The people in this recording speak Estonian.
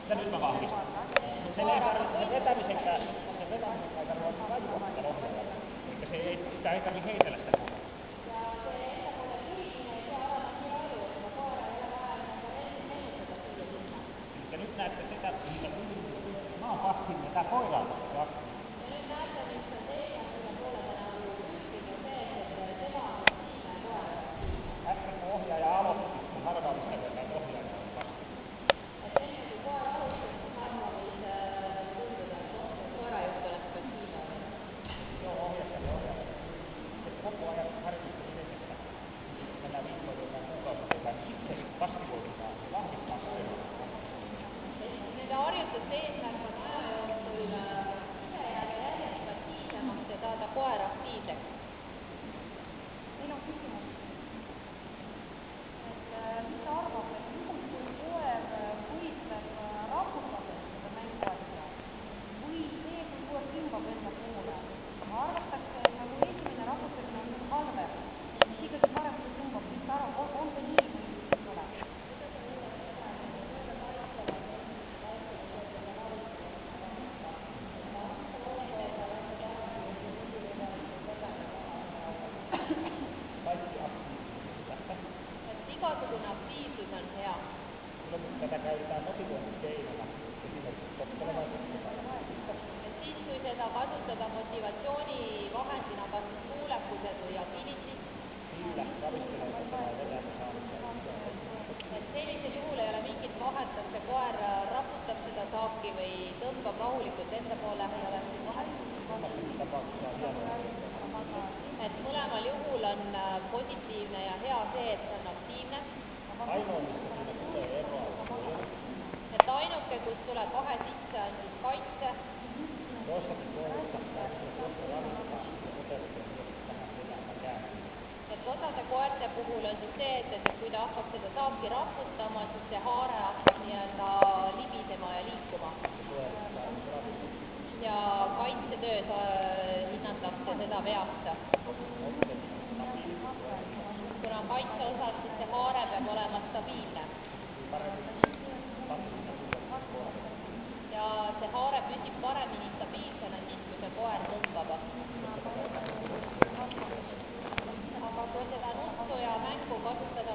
Ja nyt mä vahvistan. Sen vetämisenkään ei tarvitse rajua sitä lohjalla. Elikkä sitä ei tarvitse heitellä sitä. Elikkä nyt näette sitä, mitä mä oon passin ja tää koira on passin. Ja nyt näette, missä teidän sillä puolella on ollut yksin ja se, että se vaan on siinä koira. Äsken kun ohjaaja aloitti, kun harvaamista verran ohjaaja on passin. Et ennen kuin koira aloitti, kun harvaamis tuntutaan, että koira ei ole lähteä kiinni. Joo, ohjaaja. Koko ajan harjoitusta yhdessä. Tällä viikkoilla jotain kuukausia, sitten passivoidaan vahvistaa koiraa. Nende harjutuste eesmärk on aja jooksul ise jääda järjestavad tiisemaks ja saada koer aktiivseks. Meil on küsimus, et mis sa arvad, et juhul kui koer võitleb raputades seda mänguasja või see, kui koer tõmbab enda poole, arvatakse, et nagu esimene raputamine on halvem, siis ikkagi parem kui tõmbab, mis sa arvad, on see nii või ei ole? Igasugune aktiivsus on hea. Tätä käytetään motivointikeinona. Et siis, kui seda kasutada motivatsioonivahendina kas siis kuulekused või agility, et sellisel juhul ei ole mingit vahet, kas see koer raputab seda saaki või tõmbab rahulikult enda poole, ei ole siin vahet. Et mõlemal juhul on positiivne ja hea see, et see on aktiivne. Et ainuke, kus tuleb vahe sisse, on siis kaitse. Et osade koerte puhul on siis see, et kui ta hakkab seda saaki raputama, siis see haare hakkab nii-öelda libisema ja liikuma. Ja kaitsetöös hinnatakse seda veaks. Kuna kaitse osas, siis see haare peab olema stabiilne. Ja see haare püsib paremini stabiilsena siis, kui see koer tõmbab. Aga kui seda nuttu ja mängu kasutada